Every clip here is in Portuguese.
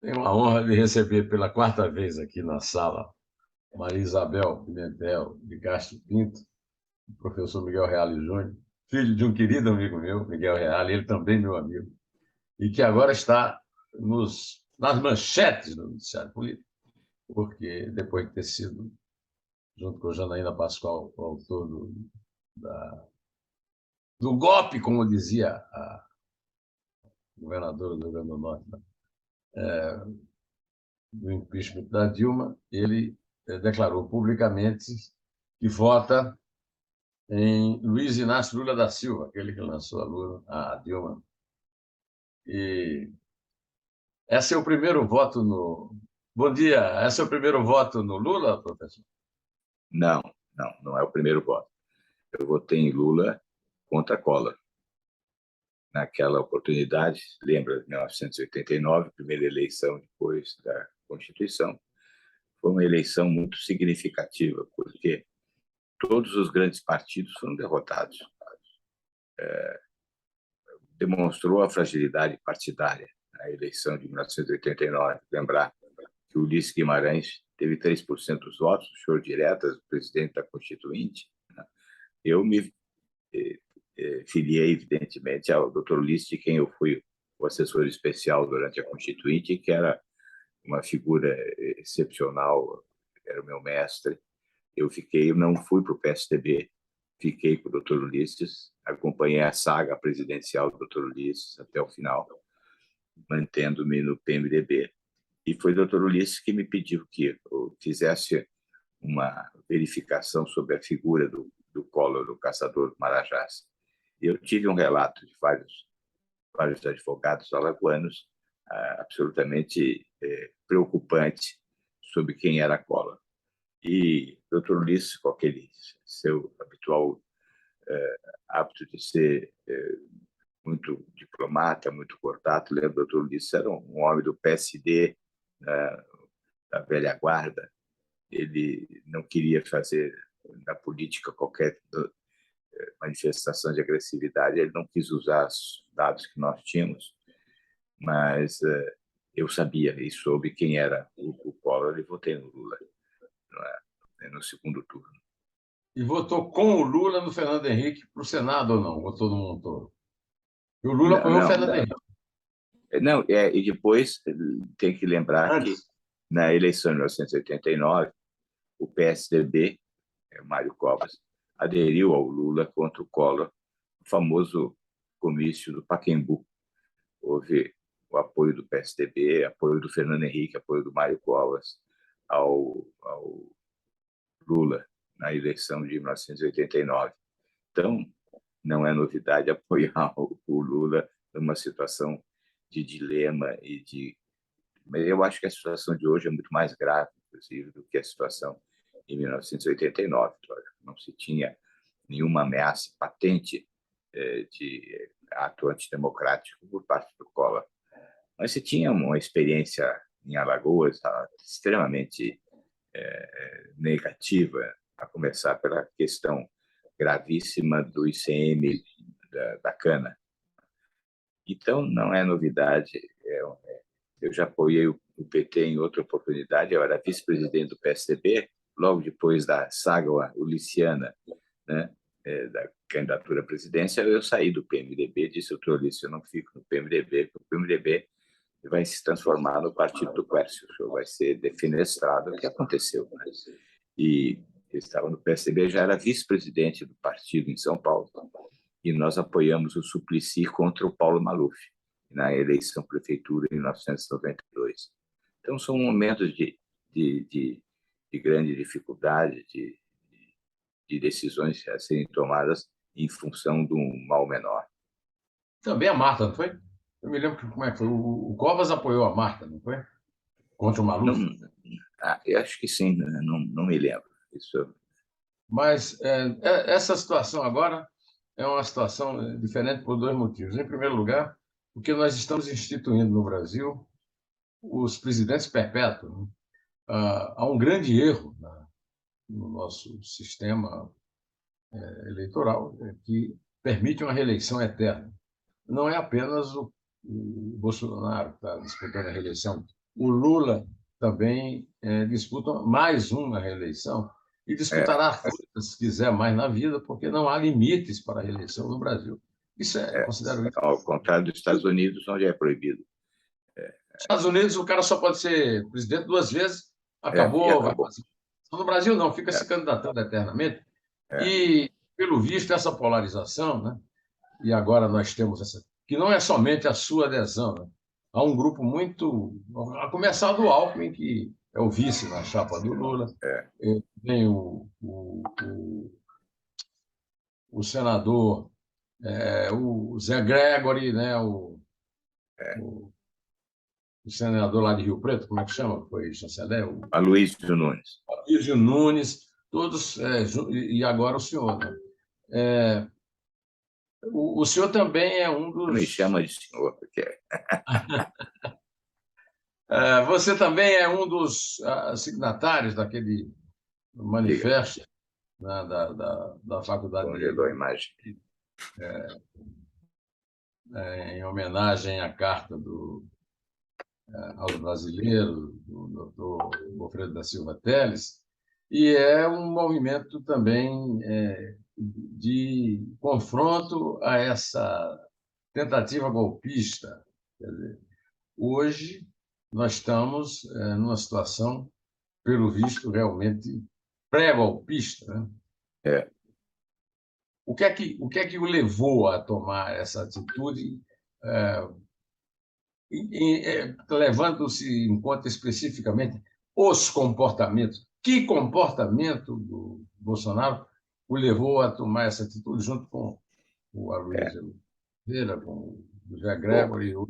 Tenho a honra de receber pela quarta vez aqui na sala Maria Isabel Pimentel de Castro Pinto, o professor Miguel Reale Júnior, filho de um querido amigo meu, Miguel Reale, ele também meu amigo, e que agora está nas manchetes do noticiário político, porque depois de ter sido, junto com Janaína Pascoal, o autor do golpe, como dizia a governadora do Rio Grande do Norte, né? Do impeachment da Dilma, ele declarou publicamente que vota em Luiz Inácio Lula da Silva, aquele que lançou a Dilma. E esse é o primeiro voto no. Bom dia, esse é o primeiro voto no Lula, professor? Não, não é o primeiro voto. Eu votei em Lula contra Collor. Naquela oportunidade, lembra de 1989, primeira eleição depois da Constituição, foi uma eleição muito significativa, porque todos os grandes partidos foram derrotados. Demonstrou a fragilidade partidária na eleição de 1989. Lembrar que o Ulisses Guimarães teve 3% dos votos, show diretas do presidente da Constituinte. Eu me filiei, evidentemente, ao Dr. Ulisses, de quem eu fui o assessor especial durante a Constituinte, que era uma figura excepcional, era o meu mestre. Eu não fui para o PSDB, fiquei com o Dr. Ulisses, acompanhei a saga presidencial do Dr. Ulisses até o final, mantendo-me no PMDB. E foi o Dr. Ulisses que me pediu que eu fizesse uma verificação sobre a figura do Collor, do caçador do Marajás. E eu tive um relato de vários advogados alagoanos absolutamente preocupante sobre quem era Collor. E o Dr. Ulisses, com aquele seu habitual hábito de ser muito diplomata, muito cordato, lembra, o Dr. Ulisses era um homem do PSD, da velha guarda. Ele não queria fazer na política qualquer manifestação de agressividade, ele não quis usar os dados que nós tínhamos, mas eu sabia e soube quem era o Collor e votei no Lula no segundo turno. E votou com o Lula no Fernando Henrique para o Senado ou não? Votou no Montoro? E o Lula Não, apoiou o não, Fernando Henrique. não e depois tem que lembrar que Antes. na eleição de 1989, o PSDB, Mário Covas, aderiu ao Lula contra o Collor, o famoso comício do Pacaembu. Houve o apoio do PSDB, apoio do Fernando Henrique, apoio do Mário Covas ao Lula na eleição de 1989. Então, não é novidade apoiar o Lula numa situação de dilema mas eu acho que a situação de hoje é muito mais grave, inclusive, do que a situação em 1989. Não se tinha nenhuma ameaça patente de ato antidemocrático por parte do Collor. Mas se tinha uma experiência em Alagoas extremamente negativa, a começar pela questão gravíssima do ICM da cana. Então, não é novidade. Eu já apoiei o PT em outra oportunidade, eu era vice-presidente do PSDB, logo depois da saga uliciana, né, da candidatura à presidência, eu saí do PMDB, disse ao Ulisses, eu não fico no PMDB, porque o PMDB vai se transformar no partido do Quércio, vai ser defenestrado, o que aconteceu. Né? E eu estava no PSDB, já era vice-presidente do partido em São Paulo, e nós apoiamos o Suplicy contra o Paulo Maluf, na eleição prefeitura em 1992. Então, são momentos de grande dificuldade, de decisões a serem tomadas em função de um mal menor. Também a Marta, não foi? Eu me lembro como é que foi. O Covas apoiou a Marta, não foi? Contra o Não, Maluf. eu acho que sim, não me lembro. Isso. Mas essa situação agora é uma situação diferente por dois motivos. Em primeiro lugar, porque nós estamos instituindo no Brasil os presidentes perpétuos. Né? Há um grande erro no nosso sistema eleitoral que permite uma reeleição eterna. Não é apenas o Bolsonaro que está disputando a reeleição, o Lula também disputa mais uma reeleição e É, disputará quantas quiser mais na vida, porque não há limites para a reeleição no Brasil. Isso considero isso. ao contrário dos Estados Unidos, onde é proibido. Nos Estados Unidos, o cara só pode ser presidente 2 vezes, E acabou, vai acabou. fazer. No Brasil, não, fica É, se candidatando eternamente. é, E, pelo visto, essa polarização, né? E agora nós temos essa, que não é somente a sua adesão, né? Há um grupo muito, a começar do Alckmin, que é o vice na chapa do Lula, é. tem o senador, o Zé Gregory, né? O, o senador lá de Rio Preto, como é que chama? Foi chanceler? O Aloysio Nunes. Aloysio Nunes, todos, e agora o senhor, né? É, o senhor também é um Não me dos. chama de senhor, porque Você também é um dos signatários daquele diga, manifesto, né, da Faculdade congelou a imagem. em homenagem à Carta aos Brasileiros, do doutor Alfredo da Silva Telles, e é um movimento também de confronto a essa tentativa golpista. Quer dizer, hoje nós estamos numa situação, pelo visto, realmente pré-golpista, né? É, O que é que o levou a tomar essa atitude, eh, levando-se em conta especificamente os comportamentos? Que comportamento do Bolsonaro o levou a tomar essa atitude junto com o é. Aloysio Vieira, com o José Bom, Gregory e o...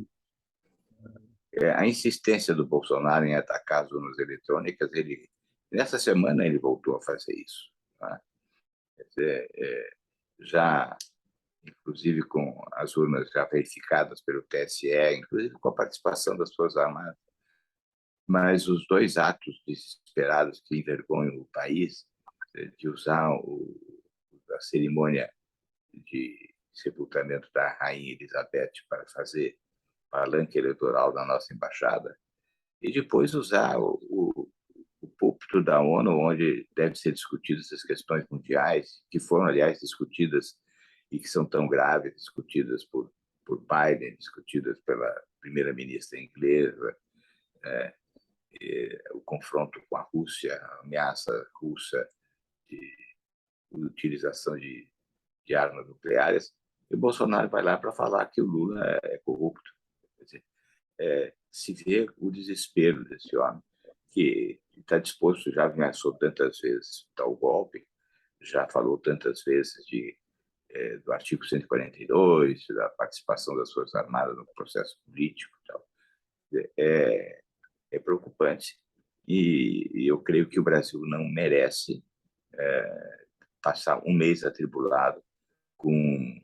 a insistência do Bolsonaro em atacar as urnas eletrônicas, nessa semana ele voltou a fazer isso. Né? Quer dizer, já, inclusive com as urnas já verificadas pelo TSE, inclusive com a participação das Forças Armadas, mas os dois atos desesperados que envergonham o país, de usar a cerimônia de sepultamento da Rainha Elizabeth para fazer palanque eleitoral da nossa embaixada, e depois usar o púlpito da ONU, onde devem ser discutidas as questões mundiais, que foram, aliás, discutidas e que são tão graves, discutidas por Biden, discutidas pela primeira-ministra inglesa, o confronto com a Rússia, a ameaça russa de utilização de armas nucleares, e o Bolsonaro vai lá para falar que o Lula é corrupto. Quer dizer, se vê o desespero desse homem, que está disposto, já ameaçou tantas vezes tal golpe, já falou tantas vezes do artigo 142, da participação das Forças Armadas no processo político. Tal. É preocupante. E eu creio que o Brasil não merece passar um mês atribulado com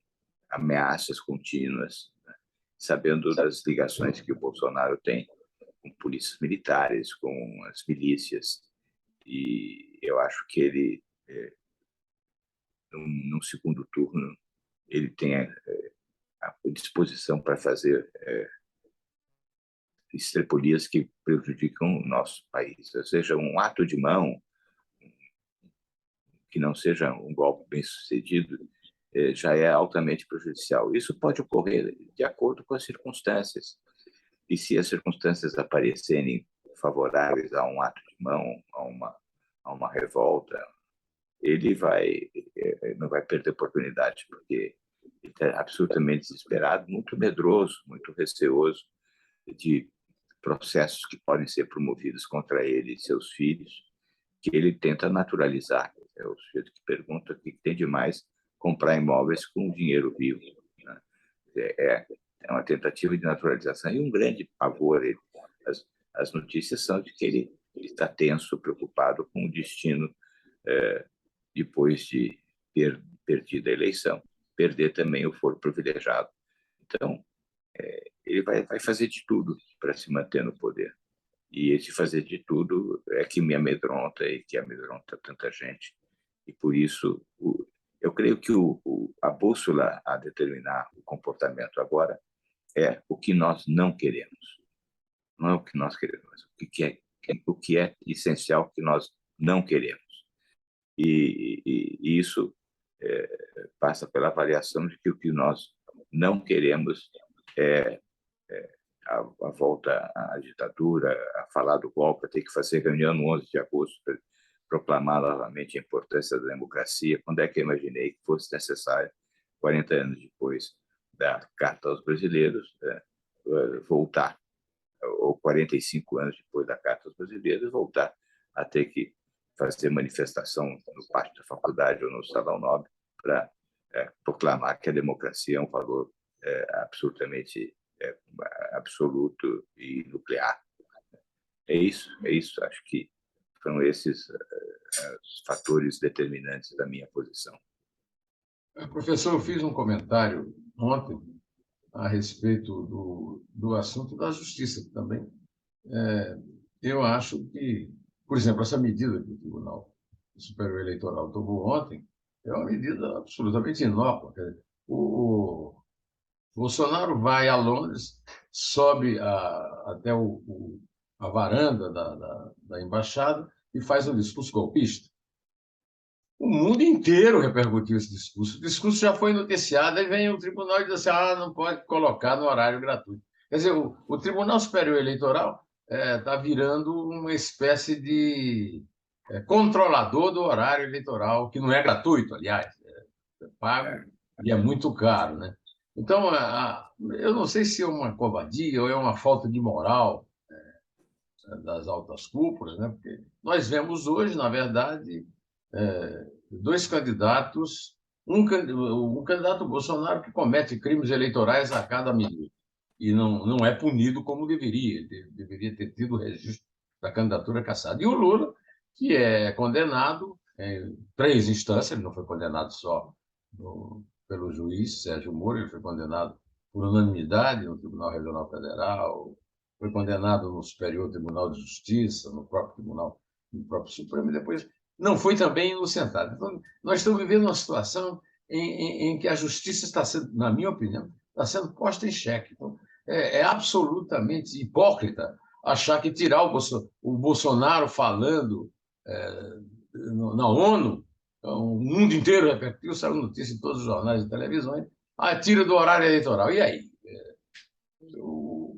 ameaças contínuas, né? Sabendo das ligações que o Bolsonaro tem com polícias militares, com as milícias, e eu acho que ele, num segundo turno, ele tem a disposição para fazer estripulias que prejudicam o nosso país, ou seja, um ato de mão que não seja um golpe bem sucedido já é altamente prejudicial. Isso pode ocorrer de acordo com as circunstâncias. E se as circunstâncias aparecerem favoráveis a um ato de mão, a uma revolta, ele não vai perder oportunidade, porque ele está absolutamente desesperado, muito medroso, muito receoso de processos que podem ser promovidos contra ele e seus filhos, que ele tenta naturalizar. É o sujeito que pergunta o que tem de mais comprar imóveis com dinheiro vivo. Né? É uma tentativa de naturalização e um grande pavor. As notícias são de que ele está tenso, preocupado com o destino depois de ter perdido a eleição, perder também o foro privilegiado. Então, ele vai fazer de tudo para se manter no poder. E esse fazer de tudo é que me amedronta e que amedronta tanta gente. E por isso, eu creio que a bússola a determinar o comportamento agora é o que nós não queremos. não é o que nós queremos, mas o que é essencial que nós não queremos. E isso passa pela avaliação de que o que nós não queremos é a volta à ditadura, a falar do golpe, a ter que fazer reunião no 11 de agosto para proclamar novamente a importância da democracia. Quando é que eu imaginei que fosse necessário, 40 anos depois da Carta aos Brasileiros, voltar, ou 45 anos depois da Carta aos Brasileiros, voltar a ter que fazer manifestação no pátio da faculdade ou no Salão Nobre para proclamar que a democracia é um valor absolutamente absoluto e nuclear. É isso. Acho que são esses os fatores determinantes da minha posição. Professor, eu fiz um comentário ontem a respeito do assunto da justiça também. Eu acho que, por exemplo, essa medida que o Tribunal Superior Eleitoral tomou ontem é uma medida absolutamente inócua. O Bolsonaro vai a Londres, sobe até a varanda da embaixada e faz um discurso golpista. O mundo inteiro repercutiu esse discurso. O discurso já foi noticiado, aí vem o tribunal e diz assim, não pode colocar no horário gratuito. Quer dizer, o Tribunal Superior Eleitoral está virando uma espécie de controlador do horário eleitoral, que não é gratuito, aliás, é pago e é muito caro, né? Então, eu não sei se é uma covardia ou é uma falta de moral das altas cúpulas, né? Porque nós vemos hoje, na verdade, dois candidatos, um candidato Bolsonaro que comete crimes eleitorais a cada minuto e não é punido como deveria. Ele deveria ter tido o registro da candidatura cassada. E o Lula, que é condenado em 3 instâncias, ele não foi condenado só pelo juiz Sérgio Moro, ele foi condenado por unanimidade no Tribunal Regional Federal, foi condenado no Superior Tribunal de Justiça, no próprio Tribunal, no próprio Supremo, e depois não foi também inocentado. Então, nós estamos vivendo uma situação em que a justiça está sendo, na minha opinião, está sendo posta em xeque. Então, é absolutamente hipócrita achar que tirar o Bolsonaro falando na ONU, o mundo inteiro repercutiu, saiu notícia em todos os jornais e televisões, tira do horário eleitoral. E aí?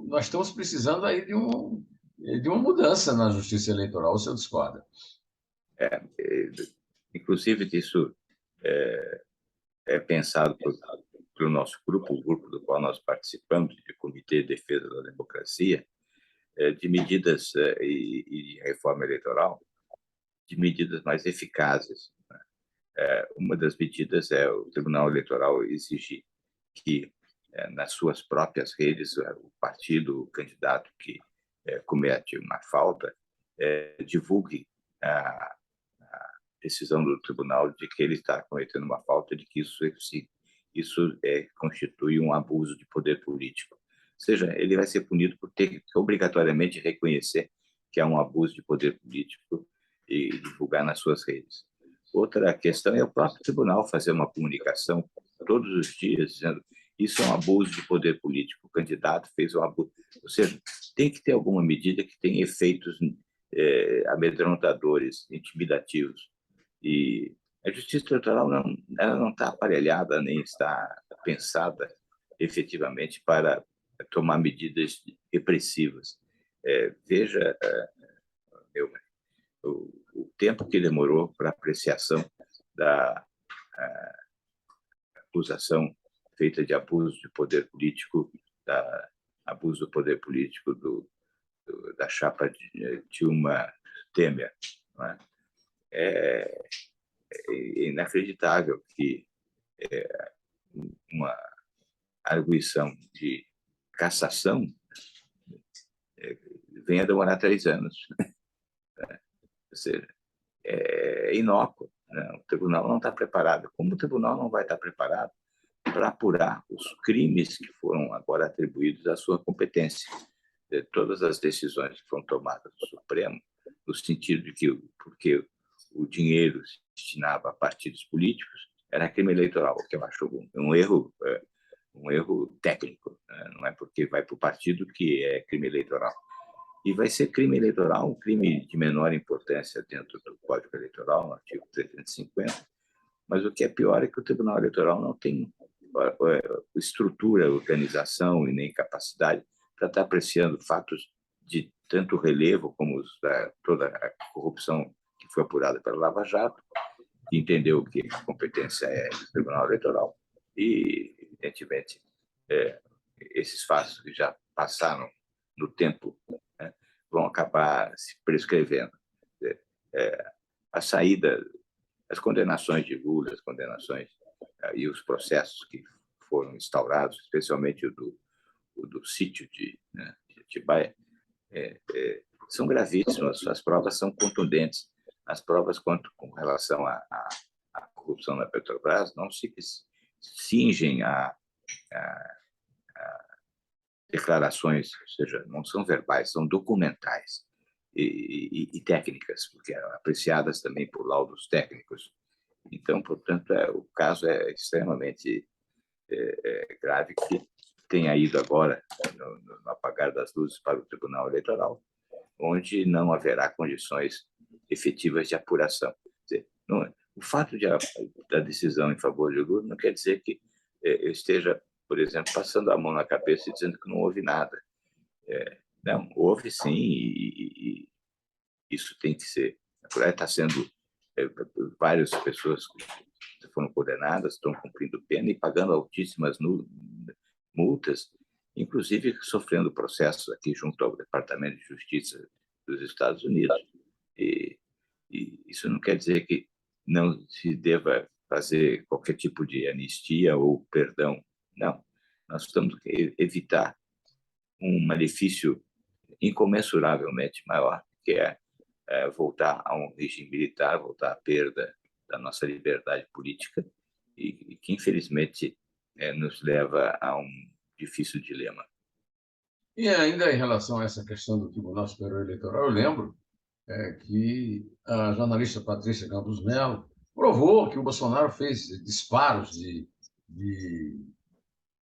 Nós estamos precisando aí de uma mudança na justiça eleitoral, o senhor discorda? Inclusive, isso é pensado pelo nosso grupo, o grupo do qual nós participamos, de Comitê de Defesa da Democracia, de medidas e reforma eleitoral, de medidas mais eficazes. Uma das medidas é o Tribunal Eleitoral exigir que, nas suas próprias redes, o partido, o candidato que comete uma falta, divulgue a decisão do tribunal de que ele está cometendo uma falta, de que isso constitui um abuso de poder político. Ou seja, ele vai ser punido por ter que obrigatoriamente reconhecer que há um abuso de poder político e divulgar nas suas redes. Outra questão é o próprio tribunal fazer uma comunicação todos os dias dizendo isso é um abuso de poder político, o candidato fez um abuso. Ou seja, tem que ter alguma medida que tenha efeitos amedrontadores, intimidativos. E a justiça eleitoral não está aparelhada, nem está pensada efetivamente para tomar medidas repressivas. Veja, o tempo que demorou para a apreciação da acusação feita de abuso de poder político, abuso do poder político da chapa de Dilma Temer. Não é? É inacreditável que uma arguição de cassação venha demorar 3 anos. Ou seja, é inócuo. Né? O tribunal não está preparado. Como o tribunal não vai estar preparado para apurar os crimes que foram agora atribuídos à sua competência? Todas as decisões que foram tomadas no Supremo, no sentido de que, porque o dinheiro se destinava a partidos políticos, era crime eleitoral, o que eu acho um erro técnico. Né? Não é porque vai para o partido que é crime eleitoral. E vai ser crime eleitoral, um crime de menor importância dentro do Código Eleitoral, no artigo 350. Mas o que é pior é que o Tribunal Eleitoral não tem estrutura, organização e nem capacidade para estar apreciando fatos de tanto relevo como toda a corrupção que foi apurada pela Lava Jato, entendeu que a competência é do Tribunal Eleitoral e, evidentemente, esses fatos que já passaram no tempo, né, vão acabar se prescrevendo. A saída, as condenações de Lula, as condenações e os processos que foram instaurados, especialmente o do sítio de Atibaia, são gravíssimas, as provas são contundentes. As provas com relação à corrupção na Petrobras não se cingem a declarações, ou seja, não são verbais, são documentais e técnicas, porque apreciadas também por laudos técnicos. Então, portanto, o caso é extremamente grave que tenha ido agora, no apagar das luzes, para o Tribunal Eleitoral, onde não haverá condições efetivas de apuração. Quer dizer, o fato da decisão em favor de Lula não quer dizer que eu esteja, por exemplo, passando a mão na cabeça e dizendo que não houve nada. Não, houve sim, e isso tem que ser. Está sendo várias pessoas que foram condenadas, estão cumprindo pena e pagando altíssimas multas, inclusive sofrendo processos aqui junto ao Departamento de Justiça dos Estados Unidos. E isso não quer dizer que não se deva fazer qualquer tipo de anistia ou perdão. Não, nós temos que evitar um malefício incomensuravelmente maior, que é voltar a um regime militar, voltar à perda da nossa liberdade política e que, infelizmente, nos leva a um difícil dilema. E ainda em relação a essa questão do Tribunal Superior Eleitoral, eu lembro que a jornalista Patrícia Campos Melo provou que o Bolsonaro fez disparos de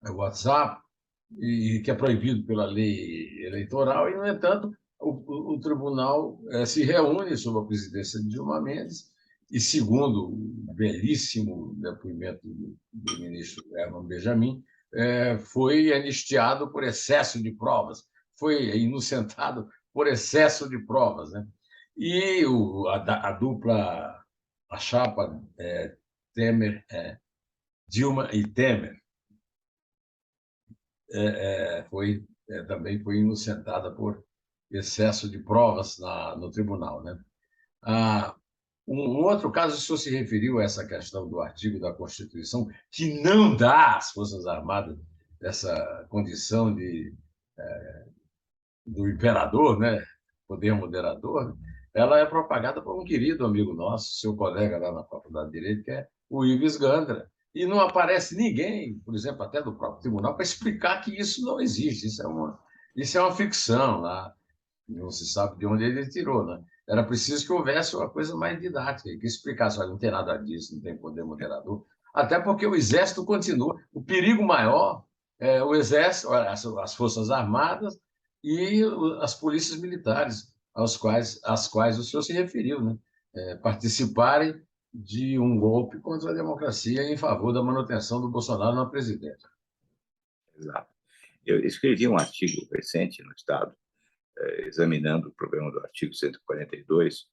WhatsApp, e que é proibido pela lei eleitoral, e, no entanto, o tribunal se reúne sob a presidência de Dilma Mendes, e, segundo o belíssimo depoimento do ministro Herman Benjamin, foi anistiado por excesso de provas, foi inocentado por excesso de provas, né? E a dupla, a chapa Temer, Dilma e Temer, também foi inocentada por excesso de provas no tribunal, né? Um outro caso, o senhor se referiu a essa questão do artigo da Constituição, que não dá às Forças Armadas essa condição do imperador, né? Poder moderador. Ela é propagada por um querido amigo nosso, seu colega lá na Faculdade de Direito, que é o Ives Gandra. E não aparece ninguém, por exemplo, até do próprio tribunal, para explicar que isso não existe. Isso é uma ficção lá. Não se sabe de onde ele tirou, né? Era preciso que houvesse uma coisa mais didática, que explicasse, olha, não tem nada disso, não tem poder moderador. Até porque o Exército continua. O perigo maior é o Exército, as Forças Armadas e as polícias militares, às quais o senhor se referiu, né? Participarem de um golpe contra a democracia em favor da manutenção do Bolsonaro na presidência. Exato. Eu escrevi um artigo recente no Estado, examinando o problema do artigo 142,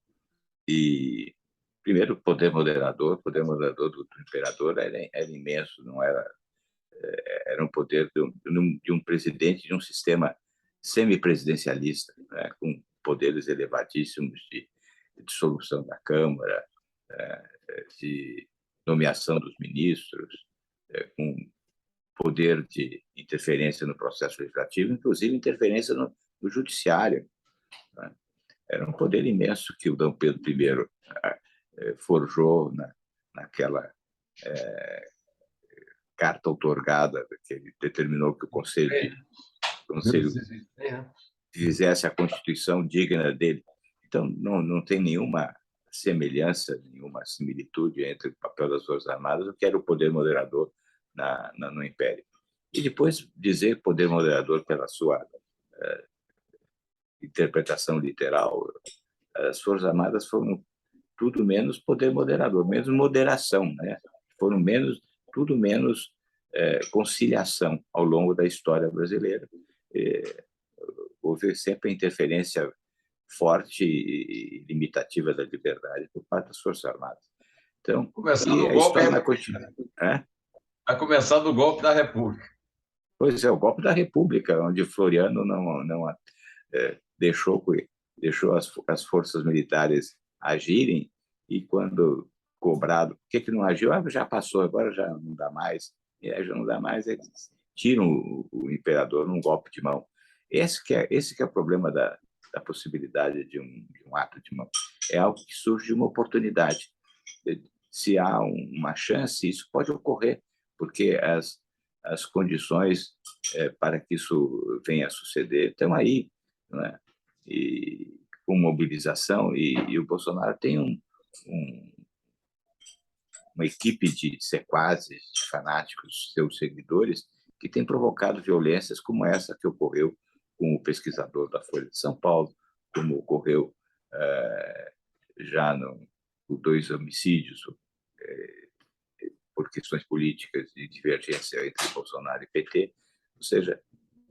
e, primeiro, o poder moderador do imperador era imenso, não era um poder de um presidente de um sistema semipresidencialista, né, com poderes elevadíssimos de dissolução da Câmara, de nomeação dos ministros, com poder de interferência no processo legislativo, inclusive interferência no judiciário, né? Era um poder imenso que o D. Pedro I forjou naquela carta outorgada, que ele determinou que o Conselho fizesse a Constituição digna dele. Então, não tem nenhuma semelhança, nenhuma similitude entre o papel das Forças Armadas e o que era o poder moderador no Império. E depois dizer poder moderador pela sua interpretação literal, as Forças Armadas foram tudo menos poder moderador, menos moderação, né? Foram tudo menos conciliação ao longo da história brasileira. Houve sempre a interferência forte e limitativa da liberdade por parte das Forças Armadas. Então, Começando a história vai continuar. A começar do golpe da República. Pois é, o golpe da República, onde Floriano não deixou as forças militares agirem, e quando cobrado, por que não agiu? Já passou, agora já não dá mais. Já não dá mais, eles tiram o imperador num golpe de mão. Esse que é o problema da possibilidade de um ato de mão. É algo que surge de uma oportunidade. Se há uma chance, isso pode ocorrer, porque as condições para que isso venha a suceder estão aí, não é? E com mobilização, e o Bolsonaro tem uma equipe de sequazes, de fanáticos, seus seguidores, que tem provocado violências como essa que ocorreu com o pesquisador da Folha de São Paulo, como ocorreu já com 2 homicídios por questões políticas de divergência entre Bolsonaro e PT. Ou seja,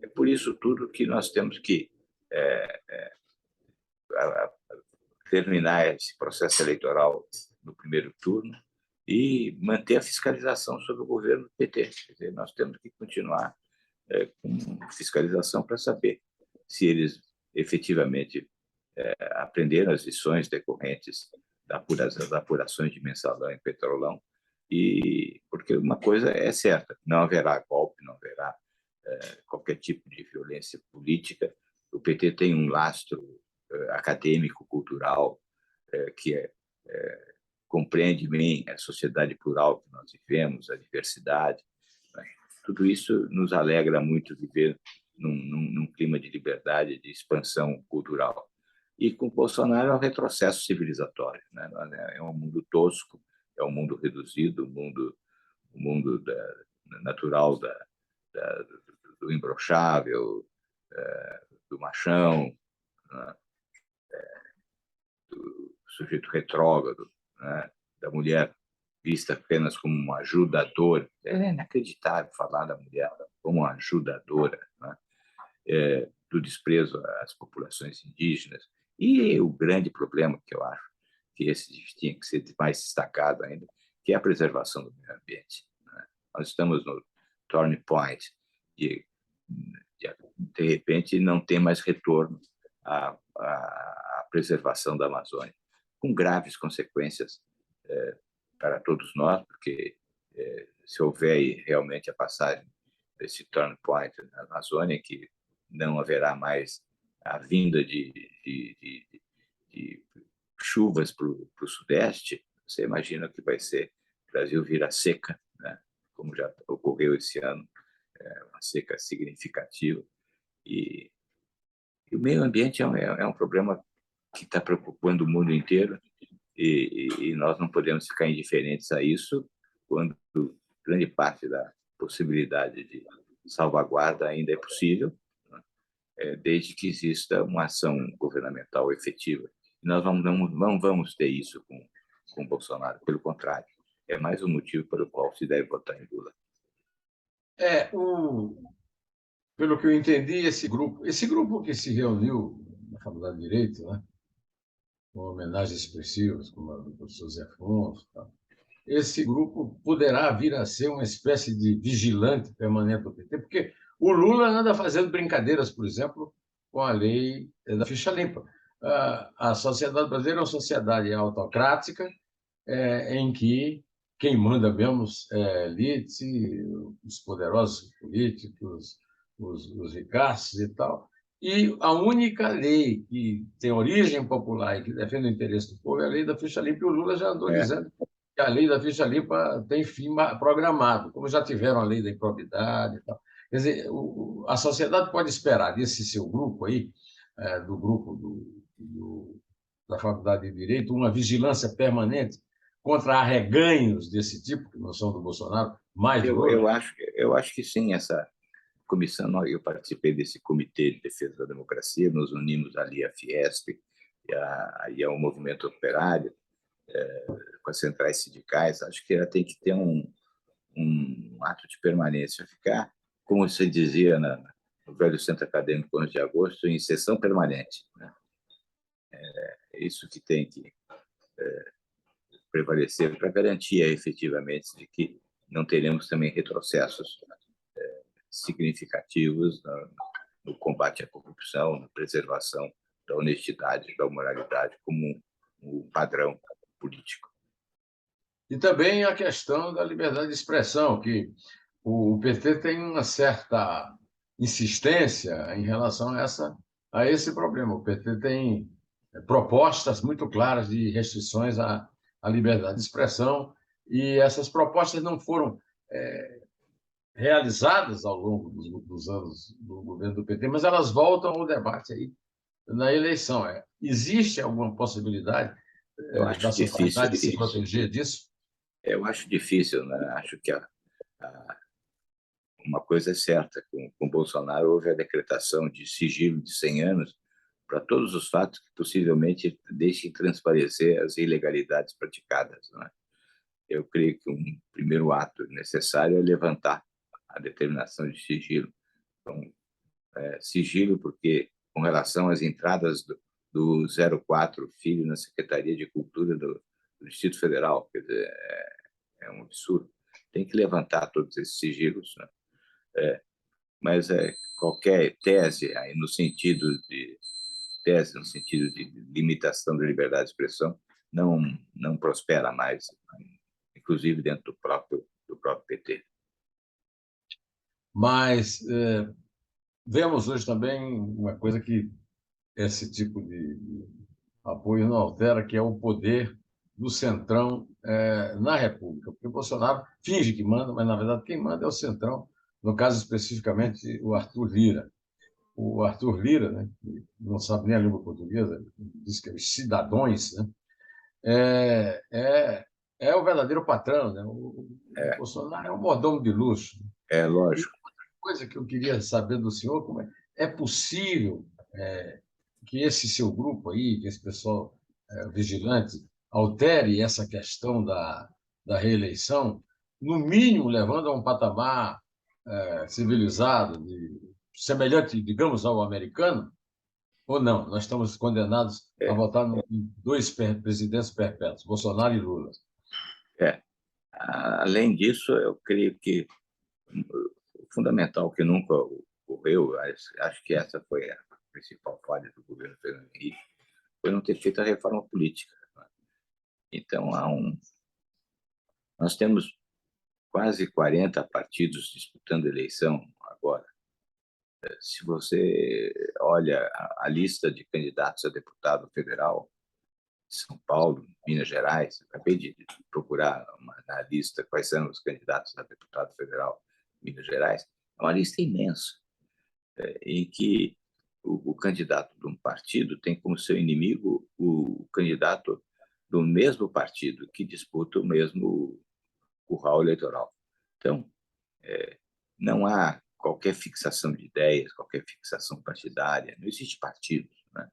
é por isso tudo que nós temos que terminar esse processo eleitoral no primeiro turno e manter a fiscalização sobre o governo do PT. Quer dizer, nós temos que continuar com fiscalização para saber se eles efetivamente aprenderam as lições decorrentes das apurações de mensalão e petrolão, porque uma coisa é certa, não haverá golpe, não haverá qualquer tipo de violência política. O PT tem um lastro acadêmico, cultural, que compreende bem a sociedade plural que nós vivemos, a diversidade. Tudo isso nos alegra muito viver num clima de liberdade, de expansão cultural. E com Bolsonaro é um retrocesso civilizatório, né? É um mundo tosco, é um mundo reduzido, o mundo natural do imbrochável, do machão, né? Do sujeito retrógrado, né? Da mulher vista apenas como uma ajudadora. É inacreditável falar da mulher como uma ajudadora, né? Do desprezo às populações indígenas. E o grande problema que eu acho que esse tinha que ser mais destacado ainda, que é a preservação do meio ambiente, né? Nós estamos no turning point de repente, não tem mais retorno à preservação da Amazônia, com graves consequências para todos nós, porque se houver realmente a passagem desse turning point na Amazônia, que não haverá mais a vinda de chuvas para o Sudeste, você imagina que vai ser o Brasil vira seca, né? Como já ocorreu esse ano, uma seca significativa. E o meio ambiente é um problema que está preocupando o mundo inteiro, e nós não podemos ficar indiferentes a isso quando grande parte da possibilidade de salvaguarda ainda é possível, né? Desde que exista uma ação governamental efetiva. E nós não vamos ter isso com Bolsonaro, pelo contrário, é mais um motivo pelo qual se deve votar em Lula. Pelo que eu entendi, esse grupo que se reuniu na Faculdade de Direito, né, com homenagens expressivas, como a do professor Zé Afonso, tá? Esse grupo poderá vir a ser uma espécie de vigilante permanente do PT, porque o Lula anda fazendo brincadeiras, por exemplo, com a lei da ficha limpa. A sociedade brasileira é uma sociedade autocrática, em que quem manda mesmo é elite, os poderosos políticos, os ricaços e tal. E a única lei que tem origem popular e que defende o interesse do povo é a lei da ficha limpa, e o Lula já andou dizendo que a lei da ficha limpa tem fim programado, como já tiveram a lei da improbidade e tal. Quer dizer, a sociedade pode esperar desse seu grupo aí, do grupo da Faculdade de Direito, uma vigilância permanente contra arreganhos desse tipo, que não são do Bolsonaro, mais do Lula? Eu acho que sim, essa comissão, eu participei desse Comitê de Defesa da Democracia, nos unimos ali à Fiesp e ao Movimento Operário, com as centrais sindicais. Acho que ela tem que ter um ato de permanência, ficar, como você dizia no velho Centro Acadêmico 11 de Agosto, em sessão permanente, né? É isso que tem que prevalecer para garantir efetivamente de que não teremos também retrocessos significativos no combate à corrupção, na preservação da honestidade, da moralidade como um padrão político. E também a questão da liberdade de expressão, que o PT tem uma certa insistência em relação a esse problema. O PT tem propostas muito claras de restrições à liberdade de expressão, e essas propostas não foram realizadas ao longo dos anos do governo do PT, mas elas voltam ao debate aí na eleição. Existe alguma possibilidade Eu da acho sociedade se difícil. proteger disso? Eu acho difícil, né? Acho que uma coisa é certa, com Bolsonaro houve a decretação de sigilo de 100 anos para todos os fatos que possivelmente deixem transparecer as ilegalidades praticadas, né? Eu creio que um primeiro ato necessário é levantar a determinação de sigilo. Então, sigilo porque, com relação às entradas do 04 Filho na Secretaria de Cultura do Distrito Federal, quer dizer, é um absurdo. Tem que levantar todos esses sigilos, né? Mas qualquer tese aí no sentido de limitação da liberdade de expressão não prospera mais, inclusive dentro do próprio PT. Mas vemos hoje também uma coisa que esse tipo de apoio não altera, que é o poder do Centrão na República. Porque o Bolsonaro finge que manda, mas, na verdade, quem manda é o Centrão, no caso especificamente o Arthur Lira. O Arthur Lira, né, que não sabe nem a língua portuguesa, diz que é os cidadãos, né, é, é, é o verdadeiro patrão. Né? O Bolsonaro é um mordomo de luxo. E Lógico. outra coisa que eu queria saber do senhor, como é possível que esse seu grupo aí, que esse pessoal vigilante, altere essa questão da reeleição, no mínimo levando a um patamar civilizado, semelhante, digamos, ao americano, ou não? Nós estamos condenados a votar em dois presidentes perpétuos, Bolsonaro e Lula. Além disso, eu creio que o fundamental que nunca ocorreu, acho que essa foi a principal falha do governo Fernando Henrique, foi não ter feito a reforma política. Então, nós temos quase 40 partidos disputando eleição agora. Se você olha a lista de candidatos a deputado federal, São Paulo, Minas Gerais, acabei de procurar na lista quais são os candidatos a deputado federal em Minas Gerais, é uma lista imensa, em que o candidato de um partido tem como seu inimigo o candidato do mesmo partido que disputa o mesmo curral eleitoral. Então, não há qualquer fixação de ideias, qualquer fixação partidária, não existe partido, né?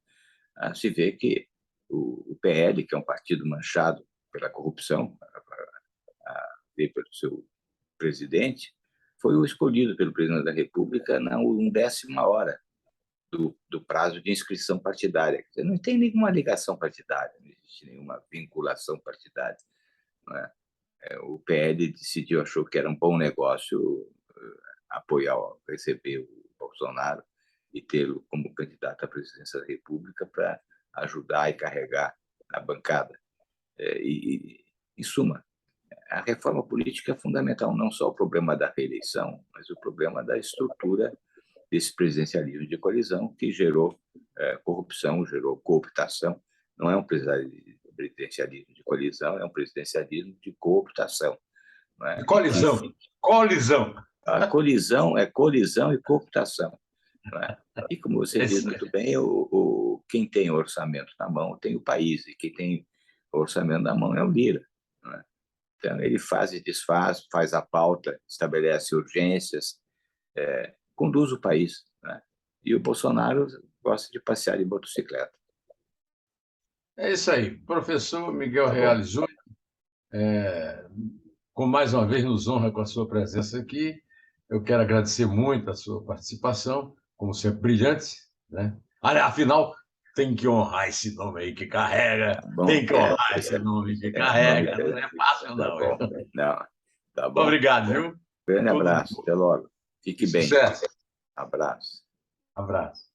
Se vê que o PL, que é um partido manchado pela corrupção, pelo seu presidente, foi o escolhido pelo presidente da República na 1ª hora do prazo de inscrição partidária. Não tem nenhuma ligação partidária, não existe nenhuma vinculação partidária, não é? O PL decidiu, achou que era um bom negócio apoiar, receber o Bolsonaro e tê-lo como candidato à presidência da República para ajudar e carregar a bancada. Em suma, a reforma política é fundamental, não só o problema da reeleição, mas o problema da estrutura desse presidencialismo de coalizão que gerou corrupção, gerou cooptação. Não é um presidencialismo de coalizão, é um presidencialismo de cooptação. Não é? Colisão. Colisão. A colisão é colisão e cooptação. Não é? E, como você diz muito bem, quem tem o orçamento na mão tem o país, e quem tem o orçamento na mão é o Lira. Não é? Então, ele faz e desfaz, faz a pauta, estabelece urgências, conduz o país, né? E o Bolsonaro gosta de passear de motocicleta. É isso aí. Professor Miguel Tá bom. Reale Júnior, com mais uma vez nos honra com a sua presença aqui. Eu quero agradecer muito a sua participação, como sempre brilhante, né? Afinal, tem que honrar esse nome aí que carrega, Tá bom. tem que honrar esse nome que carrega, não é fácil Tá não. bom. Não, tá bom. Obrigado, viu? Grande Tudo abraço. bom. Até logo. Fique bem. Sucesso. Abraço. Abraço.